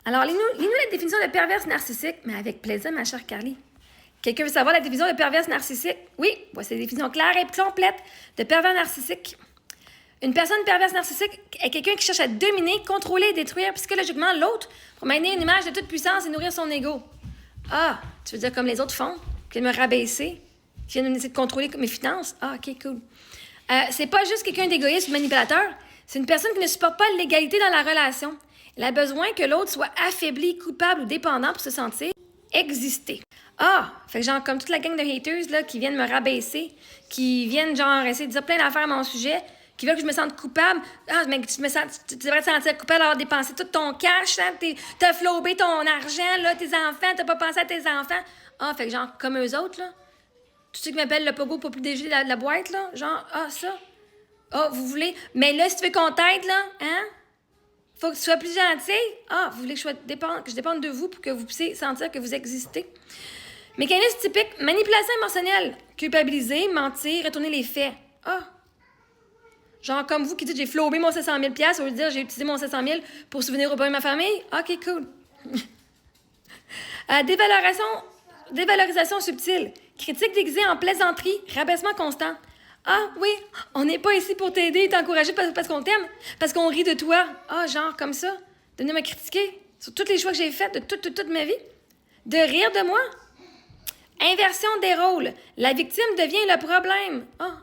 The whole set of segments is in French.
Alors, lis-nous la définition de perverse narcissique, mais avec plaisir, ma chère Carly. Quelqu'un veut savoir la définition de perverse narcissique? Oui, voici la définition claire et complète de pervers narcissique. Une personne perverse narcissique est quelqu'un qui cherche à dominer, contrôler et détruire psychologiquement l'autre pour maintenir une image de toute puissance et nourrir son ego. Ah, tu veux dire comme les autres font, qui viennent me rabaisser, qui viennent essayer de contrôler mes finances? Ah, OK, cool. C'est pas juste quelqu'un d'égoïste ou de manipulateur, c'est une personne qui ne supporte pas l'égalité dans la relation. Elle a besoin que l'autre soit affaibli, coupable ou dépendant pour se sentir exister. Ah, fait que genre comme toute la gang de haters là, qui viennent me rabaisser, qui viennent genre essayer de dire plein d'affaires à mon sujet, qui veulent que je me sente coupable. Ah, mais tu devrais te sentir coupable d'avoir dépensé tout ton cash, hein? T'as flobé ton argent, là, tes enfants, t'as pas pensé à tes enfants. Ah, fait que genre comme eux autres, là, tous ceux qui m'appellent le pogo pas plus léger de la boîte, là, genre, ah, ça. Ah, vous voulez. Mais là, si tu veux qu'on t'aide, là, hein? Faut que tu sois plus gentil. Ah, vous voulez que je dépende de vous pour que vous puissiez sentir que vous existez. Mécanisme typique, manipulation émotionnelle. Culpabiliser, mentir, retourner les faits. Ah. Genre comme vous qui dites j'ai flobé mon 700 000 $, au lieu de dire j'ai utilisé mon 700 000 pour souvenir au premier de ma famille. OK, cool. Dévalorisation subtile. Critique déguisée en plaisanterie, rabaissement constant. Ah oui, on n'est pas ici pour t'aider et t'encourager parce qu'on t'aime, parce qu'on rit de toi. Ah, genre comme ça. De venir me critiquer sur tous les choix que j'ai faits de toute ma vie. De rire de moi. Inversion des rôles. La victime devient le problème. Ah.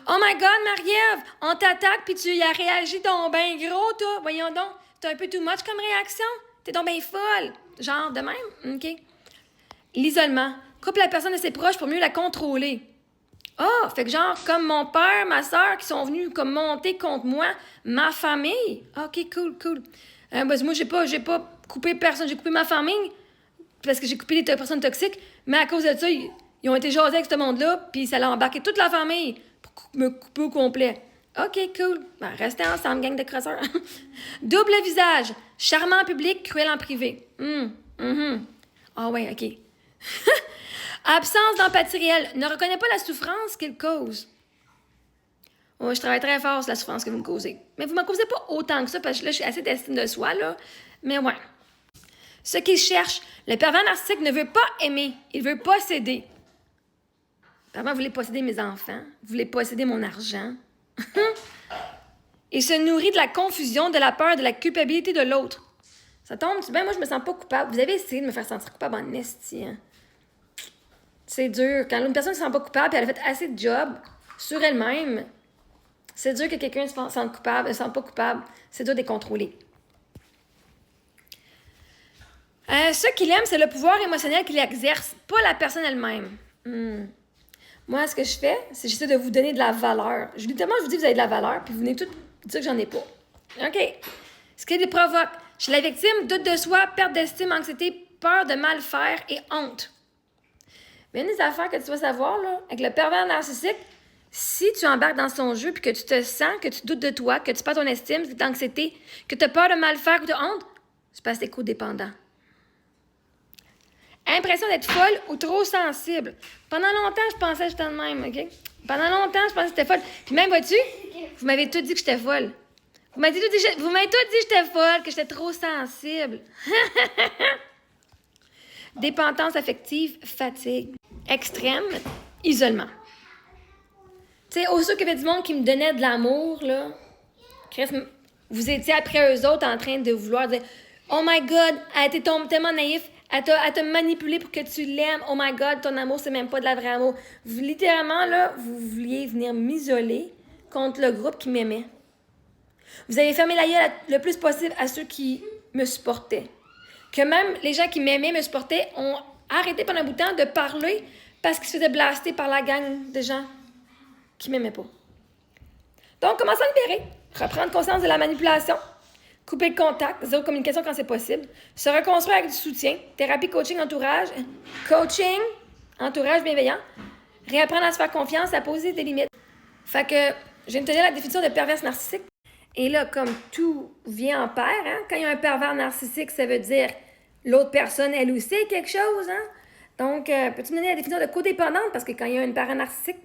Oh my God, Marie-Ève, on t'attaque puis tu y as réagi donc ben gros, toi. Voyons donc, t'as un peu too much comme réaction. T'es donc ben folle. Genre de même? OK. L'isolement. Coupe la personne de ses proches pour mieux la contrôler. Ah, fait que genre, comme mon père, ma soeur qui sont venus comme monter contre moi, ma famille. OK, cool. Moi, j'ai pas coupé personne. J'ai coupé ma famille parce que j'ai coupé les personnes toxiques. Mais à cause de ça, ils ont été jasés avec ce monde-là, puis ça a embarqué toute la famille pour me couper au complet. OK, cool. Ben, restez ensemble, gang de crosseurs. Double visage. Charmant en public, cruel en privé. Ah ouais, OK. Absence d'empathie réelle. Ne reconnaît pas la souffrance qu'il cause. Ouais, je travaille très fort sur la souffrance que vous me causez. Mais vous ne me causez pas autant que ça, parce que là, je suis assez d'estime de soi, là. Mais ouais. Ce qu'il cherche, le pervers narcissique ne veut pas aimer. Il veut posséder. Pervers voulait posséder mes enfants. Voulait posséder mon argent. Il se nourrit de la confusion, de la peur, de la culpabilité de l'autre. Ça tombe, ben moi, je me sens pas coupable. Vous avez essayé de me faire sentir coupable en esti, hein? C'est dur. Quand une personne ne se sent pas coupable et elle a fait assez de job sur elle-même, c'est dur que quelqu'un se sente coupable, ne se sente pas coupable. C'est dur de les contrôler. Ce qu'il aime, c'est le pouvoir émotionnel qu'il exerce, pas la personne elle-même. Moi, ce que je fais, c'est que j'essaie de vous donner de la valeur. Littéralement, je vous dis que vous avez de la valeur, puis vous venez tout dire que j'en ai pas. OK. Ce qui les provoque. Chez la victime, doute de soi, perte d'estime, anxiété, peur de mal faire et honte. Mais une des affaires que tu dois savoir, là, avec le pervers narcissique, si tu embarques dans son jeu puis que tu te sens, que tu doutes de toi, que tu perds ton estime, que tu as anxiété, que tu as peur de mal faire ou de honte, c'est parce que t'es codépendant. Impression d'être folle ou trop sensible. Pendant longtemps, je pensais que j'étais de même, OK? Pendant longtemps, je pensais que j'étais folle. Puis même, vois-tu, vous m'avez tout dit que j'étais folle. Vous m'avez tout dit que j'étais folle, que j'étais trop sensible. Dépendance affective, fatigue. Extrême, isolement. Tu sais, au sûr qu'il y avait du monde qui me donnait de l'amour, là. Vous étiez après eux autres en train de vouloir dire « Oh my God, elle était tellement naïf, elle t'a manipulé pour que tu l'aimes. Oh my God, ton amour, c'est même pas de la vraie amour. » Littéralement, là, vous vouliez venir m'isoler contre le groupe qui m'aimait. Vous avez fermé la gueule le plus possible à ceux qui me supportaient. Que même les gens qui m'aimaient, me supportaient, ont arrêté pendant un bout de temps de parler parce qu'ils se faisaient blaster par la gang de gens qui m'aimaient pas. Donc, commencez à libérer. Reprendre conscience de la manipulation. Couper le contact. Zéro communication quand c'est possible. Se reconstruire avec du soutien. Thérapie, coaching, entourage. Coaching, entourage bienveillant. Réapprendre à se faire confiance, à poser des limites. Fait que, je viens de te dire la définition de perverse narcissique. Et là, comme tout vient en paire, hein, quand il y a un pervers narcissique, ça veut dire l'autre personne, elle aussi, a quelque chose. Hein? Donc, peux-tu me donner la définition de codépendante? Parce que quand il y a un parent narcissique,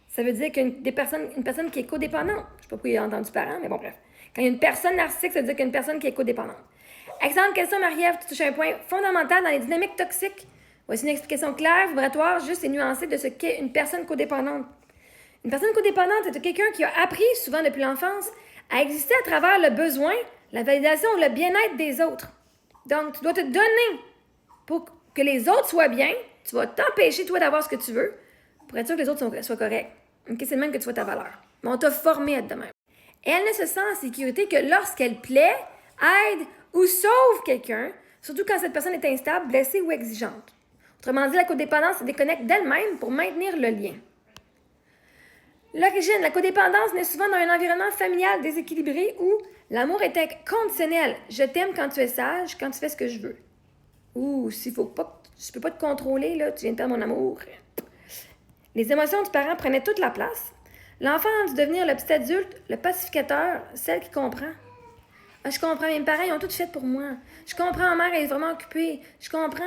ça veut dire qu'une personne qui est codépendante. Je ne sais pas pourquoi il a entendu parent, mais bon, bref. Quand il y a une personne narcissique, ça veut dire qu'une personne qui est codépendante. Excellente question, Marie-Ève. Tu touches un point fondamental dans les dynamiques toxiques. Voici une explication claire, vibratoire, juste et nuancée de ce qu'est une personne codépendante. Une personne codépendante est quelqu'un qui a appris, souvent depuis l'enfance, à exister à travers le besoin, la validation ou le bien-être des autres. Donc, tu dois te donner pour que les autres soient bien. Tu vas t'empêcher, toi, d'avoir ce que tu veux pour être sûr que les autres soient corrects. Okay? C'est le même que tu vois ta valeur. Mais on t'a formé à être de même. Elle ne se sent en sécurité que lorsqu'elle plaît, aide ou sauve quelqu'un, surtout quand cette personne est instable, blessée ou exigeante. Autrement dit, la codépendance se déconnecte d'elle-même pour maintenir le lien. L'origine de la codépendance naît souvent dans un environnement familial déséquilibré où l'amour est conditionnel. Je t'aime quand tu es sage, quand tu fais ce que je veux. Ou s'il faut pas, je peux pas te contrôler, là, tu viens de perdre mon amour. Les émotions du parent prenaient toute la place. L'enfant a dû devenir le petit adulte, le pacificateur, celle qui comprend. Ah, je comprends, mes parents, ils ont tout fait pour moi. Je comprends, ma mère, elle est vraiment occupée. Je comprends.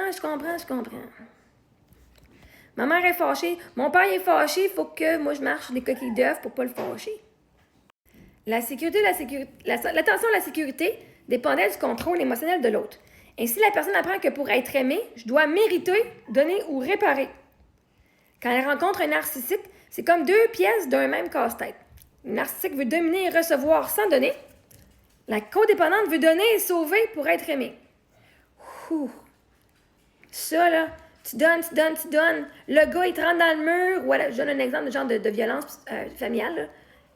Ma mère est fâchée. Mon père est fâché. Il faut que moi, je marche des coquilles d'œufs pour pas le fâcher. L'attention à la sécurité dépendait du contrôle émotionnel de l'autre. Ainsi, la personne apprend que pour être aimée, je dois mériter, donner ou réparer. Quand elle rencontre un narcissique, c'est comme deux pièces d'un même casse-tête. Le narcissique veut dominer et recevoir sans donner. La codépendante veut donner et sauver pour être aimée. Ça, là, tu donnes. Le gars, il te rentre dans le mur. Voilà, je donne un exemple de genre de violence familiale. Là.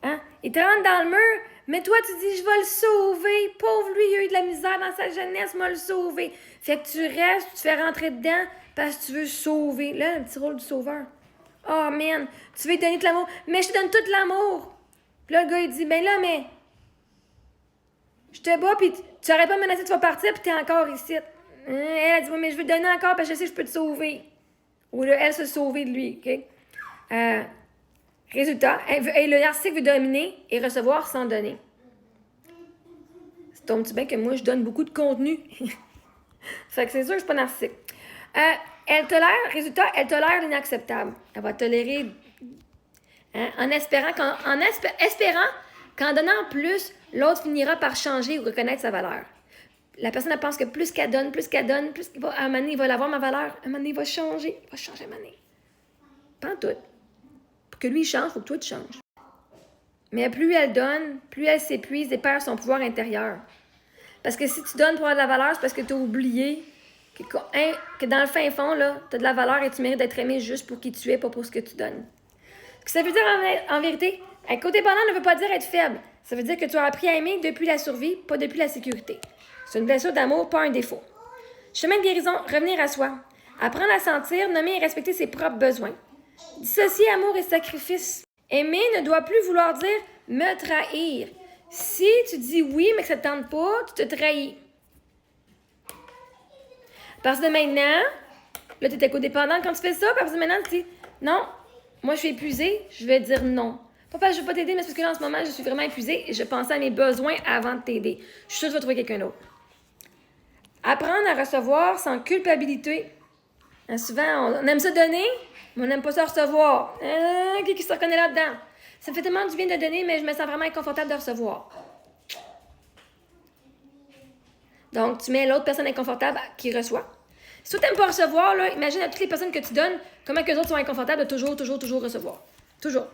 Hein? Il te rentre dans le mur, mais toi, tu dis, je vais le sauver. Pauvre lui, il a eu de la misère dans sa jeunesse, moi le sauver. Fait que tu restes, tu te fais rentrer dedans parce que tu veux sauver. Là, un petit rôle du sauveur. Oh, man, tu veux lui donner de l'amour. Mais je te donne tout l'amour. Puis là, le gars, il dit, ben là, mais je te bats, puis tu n'aurais pas menacé, tu vas partir, puis t'es encore ici. Elle dit, oui, mais je veux te donner encore parce que je sais que je peux te sauver. Ou là, elle se sauver de lui, OK? Résultat, le narcissique veut dominer et recevoir sans donner. C'est tombe-tu bien que moi, je donne beaucoup de contenu. Fait que c'est sûr que je suis pas narcissique. Elle tolère l'inacceptable. Elle va tolérer en espérant qu'en donnant plus, l'autre finira par changer ou reconnaître sa valeur. La personne, elle pense que plus qu'elle donne, à un moment donné, il va l'avoir ma valeur. À un moment donné, il va changer. Il va changer à un moment donné. Pas en tout. Pour que lui il change, il faut que toi tu changes. Mais plus elle donne, plus elle s'épuise et perd son pouvoir intérieur. Parce que si tu donnes pour avoir de la valeur, c'est parce que tu as oublié que dans le fin fond, tu as de la valeur et tu mérites d'être aimé juste pour qui tu es, pas pour ce que tu donnes. Ce que ça veut dire en vérité, être codépendant ne veut pas dire être faible. Ça veut dire que tu as appris à aimer depuis la survie, pas depuis la sécurité. C'est une blessure d'amour, pas un défaut. Chemin de guérison, revenir à soi. Apprendre à sentir, nommer et respecter ses propres besoins. Dissocier amour et sacrifice. Aimer ne doit plus vouloir dire me trahir. Si tu dis oui, mais que ça ne te tente pas, tu te trahis. Parce que maintenant, là, tu étais codépendante quand tu fais ça, parce que maintenant, tu dis non, moi, je suis épuisée, je vais dire non. Pas parce que je ne veux pas t'aider, mais c'est parce que là, en ce moment, je suis vraiment épuisée et je pensais à mes besoins avant de t'aider. Je suis sûre que tu vas trouver quelqu'un d'autre. Apprendre à recevoir sans culpabilité. Souvent, on aime ça donner, mais on n'aime pas ça recevoir. Qui se reconnaît là-dedans? Ça me fait tellement du bien de donner, mais je me sens vraiment inconfortable de recevoir. Donc, tu mets l'autre personne inconfortable qui reçoit. Si toi, tu n'aimes pas recevoir, là, imagine à toutes les personnes que tu donnes, comment que les autres sont inconfortables de toujours recevoir. Toujours.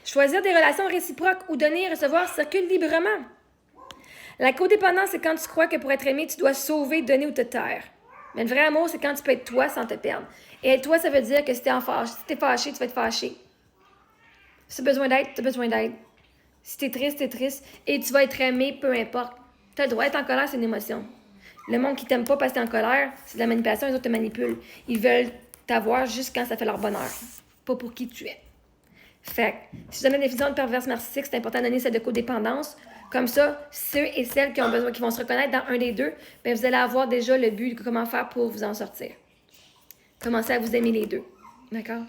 Choisir des relations réciproques où donner et recevoir circulent librement. La codépendance, c'est quand tu crois que pour être aimé, tu dois sauver, donner ou te taire. Mais le vrai amour, c'est quand tu peux être toi sans te perdre. Et être toi, ça veut dire que si t'es fâché, tu vas être fâché. Si tu as besoin d'aide, tu as besoin d'aide. Si t'es triste. Et tu vas être aimé, peu importe. Tu as le droit d'être en colère, c'est une émotion. Le monde qui t'aime pas parce que t'es en colère, c'est de la manipulation, les autres te manipulent. Ils veulent t'avoir juste quand ça fait leur bonheur. Pas pour qui tu es. Fait que, si je donne une définition de perverse narcissique, c'est important de donner celle de codépendance. Comme ça, ceux et celles qui ont besoin, qui vont se reconnaître dans un des deux, bien, vous allez avoir déjà le but de comment faire pour vous en sortir. Commencez à vous aimer les deux. D'accord?